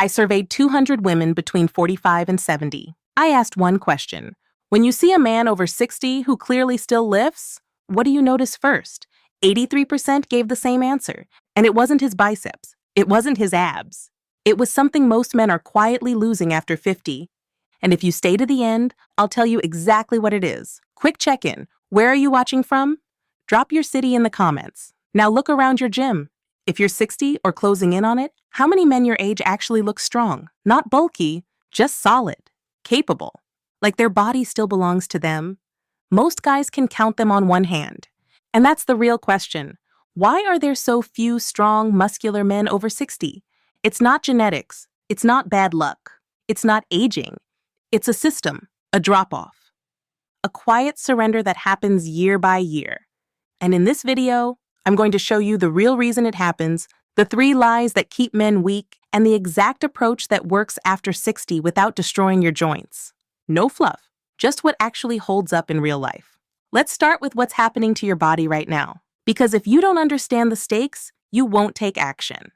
I surveyed 200 women between 45 and 70. I asked one question. When you see a man over 60 who clearly still lifts, what do you notice first? 83% gave the same answer. And it wasn't his biceps. It wasn't his abs. It was something most men are quietly losing after 50. And if you stay to the end, I'll tell you exactly what it is. Quick check-in. Where are you watching from? Drop your city in the comments. Now look around your gym. If you're 60 or closing in on it, how many men your age actually look strong? Not bulky, just solid, capable. Like their body still belongs to them. Most guys can count them on one hand. And that's the real question. Why are there so few strong, muscular men over 60? It's not genetics. It's not bad luck. It's not aging. It's a system, a drop-off. A quiet surrender that happens year by year. And in this video, I'm going to show you the real reason it happens, the 3 lies that keep men weak, and the exact approach that works after 60 without destroying your joints. No fluff, just what actually holds up in real life. Let's start with what's happening to your body right now. Because if you don't understand the stakes, you won't take action.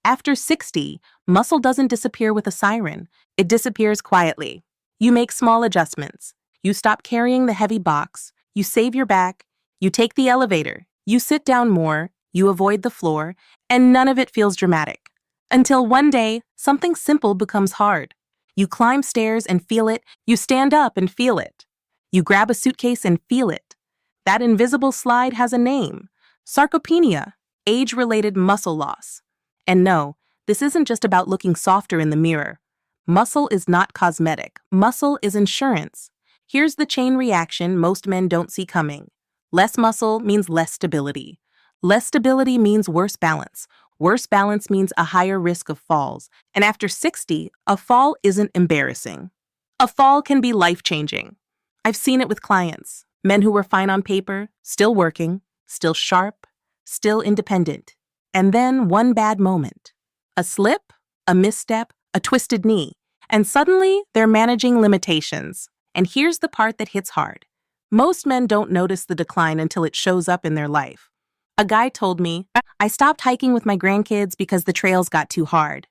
After 60, muscle doesn't disappear with a siren. It disappears quietly. You make small adjustments. You stop carrying the heavy box. You save your back. You take the elevator. You sit down more. You avoid the floor. And none of it feels dramatic. Until one day, something simple becomes hard. You climb stairs and feel it. You stand up and feel it. You grab a suitcase and feel it. That invisible slide has a name. Sarcopenia, age-related muscle loss. And no, this isn't just about looking softer in the mirror. Muscle is not cosmetic. Muscle is insurance. Here's the chain reaction most men don't see coming. Less muscle means less stability. Less stability means worse balance. Worse balance means a higher risk of falls. And after 60, a fall isn't embarrassing. A fall can be life-changing. I've seen it with clients. Men who were fine on paper, still working, still sharp, still independent. And then one bad moment. A slip, a misstep, a twisted knee. And suddenly, they're managing limitations. And here's the part that hits hard. Most men don't notice the decline until it shows up in their life. A guy told me, I stopped hiking with my grandkids because the trails got too hard.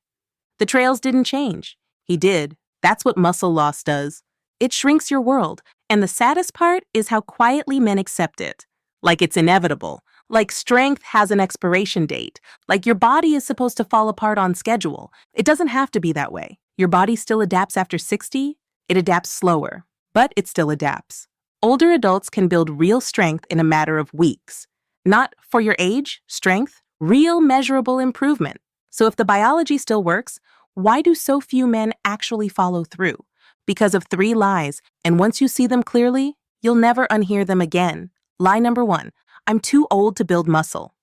The trails didn't change. He did. That's what muscle loss does. It shrinks your world. And the saddest part is how quietly men accept it. Like it's inevitable. Like strength has an expiration date. Like your body is supposed to fall apart on schedule. It doesn't have to be that way. Your body still adapts after 60. It adapts slower, but it still adapts. Older adults can build real strength in a matter of weeks. Not for your age, strength, real measurable improvement. So if the biology still works, why do so few men actually follow through? Because of 3 lies, and once you see them clearly, you'll never unhear them again. Lie number 1, I'm too old to build muscle.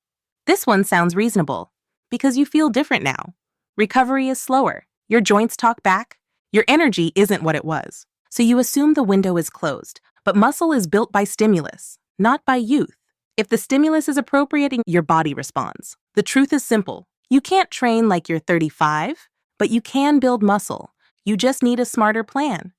This one sounds reasonable, because you feel different now. Recovery is slower. Your joints talk back. Your energy isn't what it was. So you assume the window is closed, but muscle is built by stimulus, not by youth. If the stimulus is appropriate, your body responds. The truth is simple. You can't train like you're 35, but you can build muscle. You just need a smarter plan.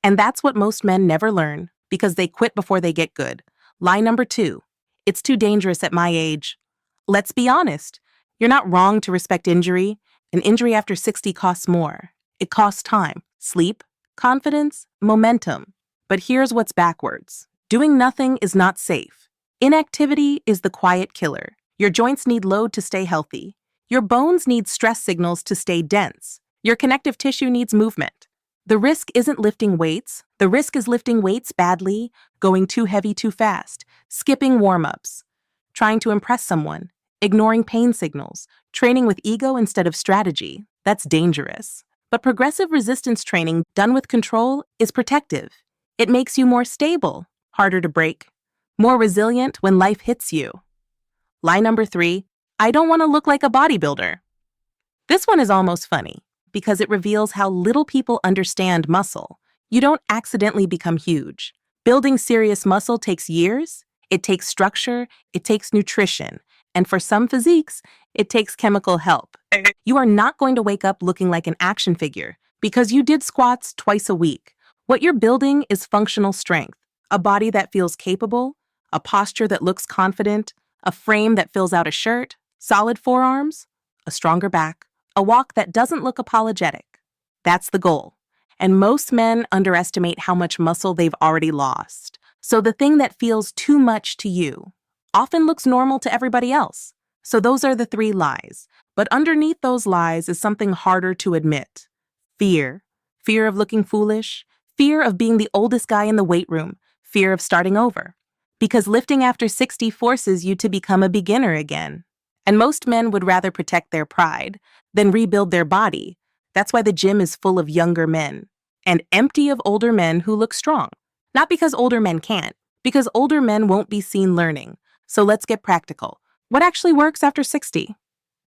And that's what most men never learn because they quit before they get good. Lie number 2, it's too dangerous at my age. Let's be honest. You're not wrong to respect injury. An injury after 60 costs more. It costs time, sleep, confidence, momentum. But here's what's backwards. Doing nothing is not safe. Inactivity is the quiet killer. Your joints need load to stay healthy. Your bones need stress signals to stay dense. Your connective tissue needs movement. The risk isn't lifting weights. The risk is lifting weights badly, going too heavy too fast, skipping warm-ups, trying to impress someone, ignoring pain signals, training with ego instead of strategy. That's dangerous. But progressive resistance training done with control is protective. It makes you more stable, harder to break, more resilient when life hits you. Lie number 3, I don't want to look like a bodybuilder. This one is almost funny because it reveals how little people understand muscle. You don't accidentally become huge. Building serious muscle takes years. It takes structure. It takes nutrition. And for some physiques, it takes chemical help. You are not going to wake up looking like an action figure because you did squats twice a week. What you're building is functional strength, a body that feels capable, a posture that looks confident, a frame that fills out a shirt, solid forearms, a stronger back, A walk that doesn't look apologetic. That's the goal. And most men underestimate how much muscle they've already lost. So the thing that feels too much to you often looks normal to everybody else. So those are the 3 lies. But underneath those lies is something harder to admit. Fear. Fear of looking foolish. Fear of being the oldest guy in the weight room. Fear of starting over. Because lifting after 60 forces you to become a beginner again. And most men would rather protect their pride than rebuild their body. That's why the gym is full of younger men and empty of older men who look strong. Not because older men can't, because older men won't be seen learning. So let's get practical. What actually works after 60?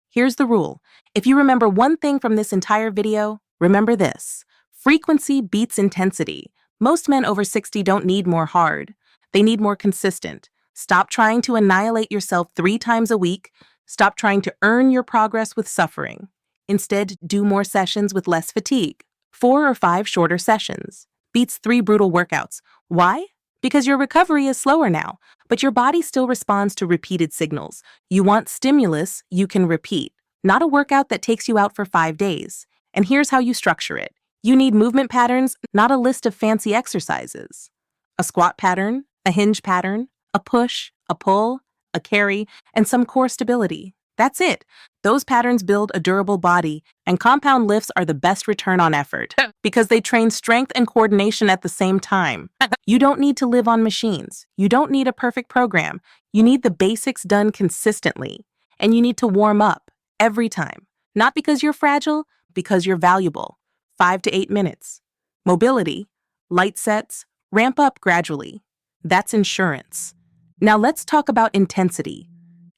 Here's the rule. If you remember one thing from this entire video, remember this. Frequency beats intensity. Most men over 60 don't need more hard. They need more consistent. Stop trying to annihilate yourself 3 times a week. Stop trying to earn your progress with suffering. Instead, do more sessions with less fatigue. 4 or 5 shorter sessions. Beats 3 brutal workouts. Why? Because your recovery is slower now, but your body still responds to repeated signals. You want stimulus you can repeat, not a workout that takes you out for 5 days. And here's how you structure it. You need movement patterns, not a list of fancy exercises. A squat pattern, a hinge pattern, a push, a pull, a carry, and some core stability. That's it. Those patterns build a durable body, and compound lifts are the best return on effort because they train strength and coordination at the same time. You don't need to live on machines. You don't need a perfect program. You need the basics done consistently, and you need to warm up every time. Not because you're fragile, because you're valuable. 5 to 8 minutes. Mobility, light sets, ramp up gradually. That's insurance. Now let's talk about intensity.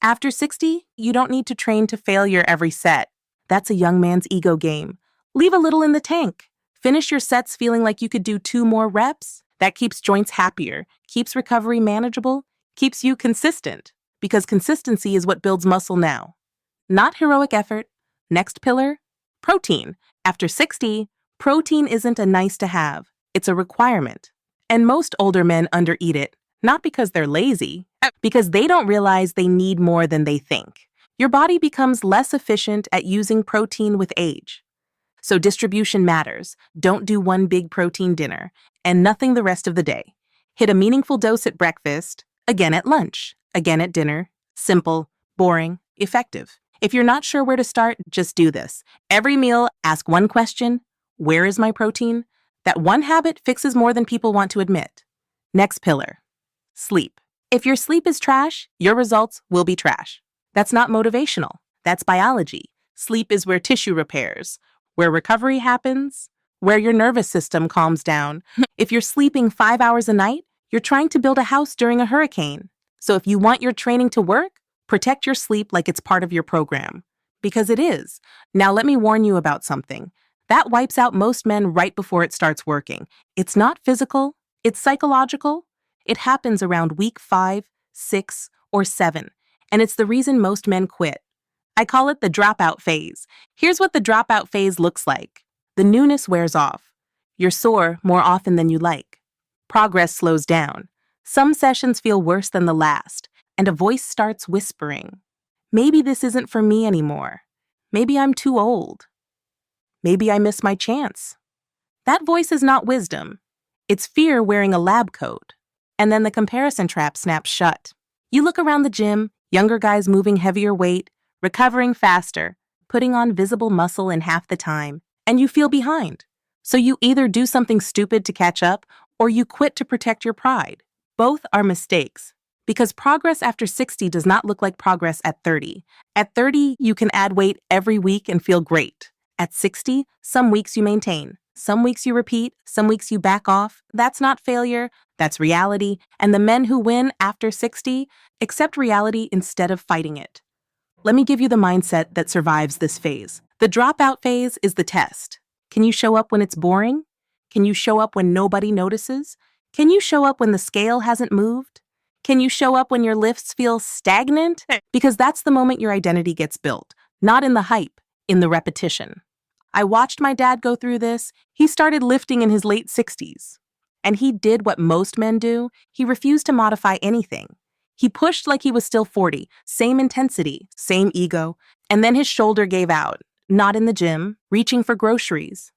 After 60, you don't need to train to failure every set. That's a young man's ego game. Leave a little in the tank. Finish your sets feeling like you could do 2 more reps. That keeps joints happier, keeps recovery manageable, keeps you consistent. Because consistency is what builds muscle now. Not heroic effort. Next pillar, protein. After 60, protein isn't a nice to have. It's a requirement. And most older men undereat it. Not because they're lazy, because they don't realize they need more than they think. Your body becomes less efficient at using protein with age. So distribution matters. Don't do one big protein dinner and nothing the rest of the day. Hit a meaningful dose at breakfast, again at lunch, again at dinner. Simple, boring, effective. If you're not sure where to start, just do this. Every meal, ask one question: where is my protein? That one habit fixes more than people want to admit. Next pillar. Sleep. If your sleep is trash, your results will be trash. That's not motivational. That's biology. Sleep is where tissue repairs, where recovery happens, where your nervous system calms down. If you're sleeping 5 hours a night, you're trying to build a house during a hurricane. So if you want your training to work, protect your sleep like it's part of your program. Because it is. Now let me warn you about something. That wipes out most men right before it starts working. It's not physical, it's psychological. It happens around week 5, 6, or 7, and it's the reason most men quit. I call it the dropout phase. Here's what the dropout phase looks like. The newness wears off. You're sore more often than you like. Progress slows down. Some sessions feel worse than the last, and a voice starts whispering. Maybe this isn't for me anymore. Maybe I'm too old. Maybe I missed my chance. That voice is not wisdom. It's fear wearing a lab coat. And then the comparison trap snaps shut. You look around the gym, younger guys moving heavier weight, recovering faster, putting on visible muscle in half the time, and you feel behind. So you either do something stupid to catch up, or you quit to protect your pride. Both are mistakes. Because progress after 60 does not look like progress at 30. At 30, you can add weight every week and feel great. At 60, some weeks you maintain. Some weeks you repeat, some weeks you back off. That's not failure, that's reality. And the men who win after 60 accept reality instead of fighting it. Let me give you the mindset that survives this phase. The dropout phase is the test. Can you show up when it's boring? Can you show up when nobody notices? Can you show up when the scale hasn't moved? Can you show up when your lifts feel stagnant? Because that's the moment your identity gets built, not in the hype, in the repetition. I watched my dad go through this. He started lifting in his late 60s. And he did what most men do. He refused to modify anything. He pushed like he was still 40, same intensity, same ego, and then his shoulder gave out. not in the gym, reaching for groceries.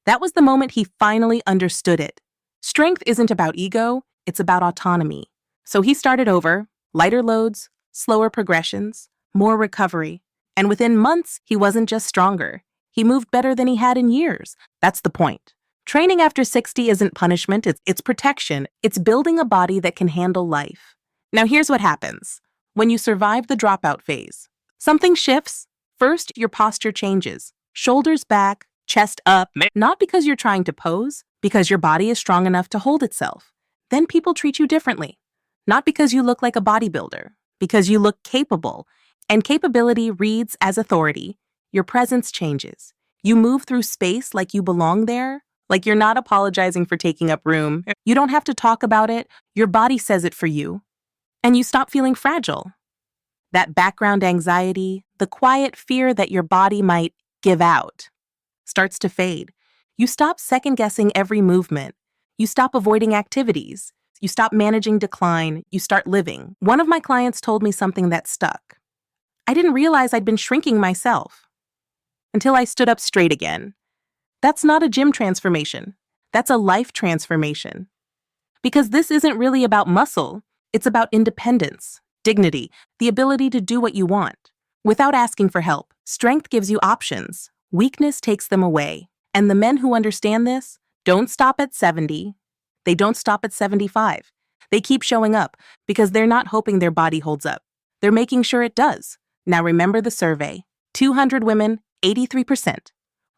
That was the moment he finally understood it. Strength isn't about ego, it's about autonomy. So he started over, lighter loads, slower progressions, more recovery. And within months, he wasn't just stronger. He moved better than he had in years. That's the point. Training after 60 isn't punishment, it's protection. It's building a body that can handle life. Now here's what happens. When you survive the dropout phase, something shifts. First, your posture changes. Shoulders back, chest up, not because you're trying to pose, because your body is strong enough to hold itself. Then people treat you differently. Not because you look like a bodybuilder, because you look capable. And capability reads as authority. Your presence changes. You move through space like you belong there, like you're not apologizing for taking up room. You don't have to talk about it. Your body says it for you. And you stop feeling fragile. That background anxiety, the quiet fear that your body might give out, starts to fade. You stop second-guessing every movement. You stop avoiding activities. You stop managing decline. You start living. One of my clients told me something that stuck. I didn't realize I'd been shrinking myself until I stood up straight again. That's not a gym transformation. That's a life transformation. Because this isn't really about muscle. It's about independence, dignity, the ability to do what you want. Without asking for help, strength gives you options. Weakness takes them away. And the men who understand this don't stop at 70. They don't stop at 75. They keep showing up because they're not hoping their body holds up. They're making sure it does. Now remember the survey. 200 women, 83%.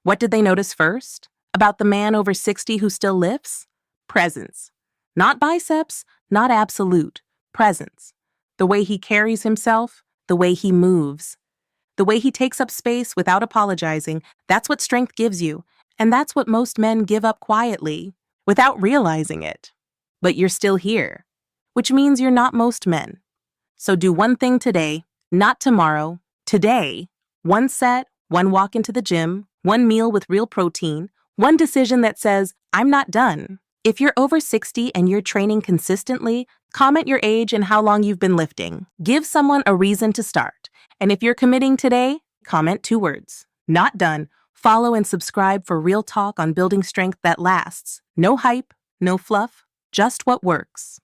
What did they notice first? About the man over 60 who still lifts? Presence. Not biceps, not absolute. Presence. The way he carries himself, the way he moves, the way he takes up space without apologizing, that's what strength gives you. And that's what most men give up quietly, without realizing it. But you're still here, which means you're not most men. So do one thing today, not tomorrow. Today, one set, one walk into the gym, one meal with real protein, one decision that says, I'm not done. If you're over 60 and you're training consistently, comment your age and how long you've been lifting. Give someone a reason to start. And if you're committing today, comment 2 words. Not done. Follow and subscribe for real talk on building strength that lasts. No hype, no fluff, just what works.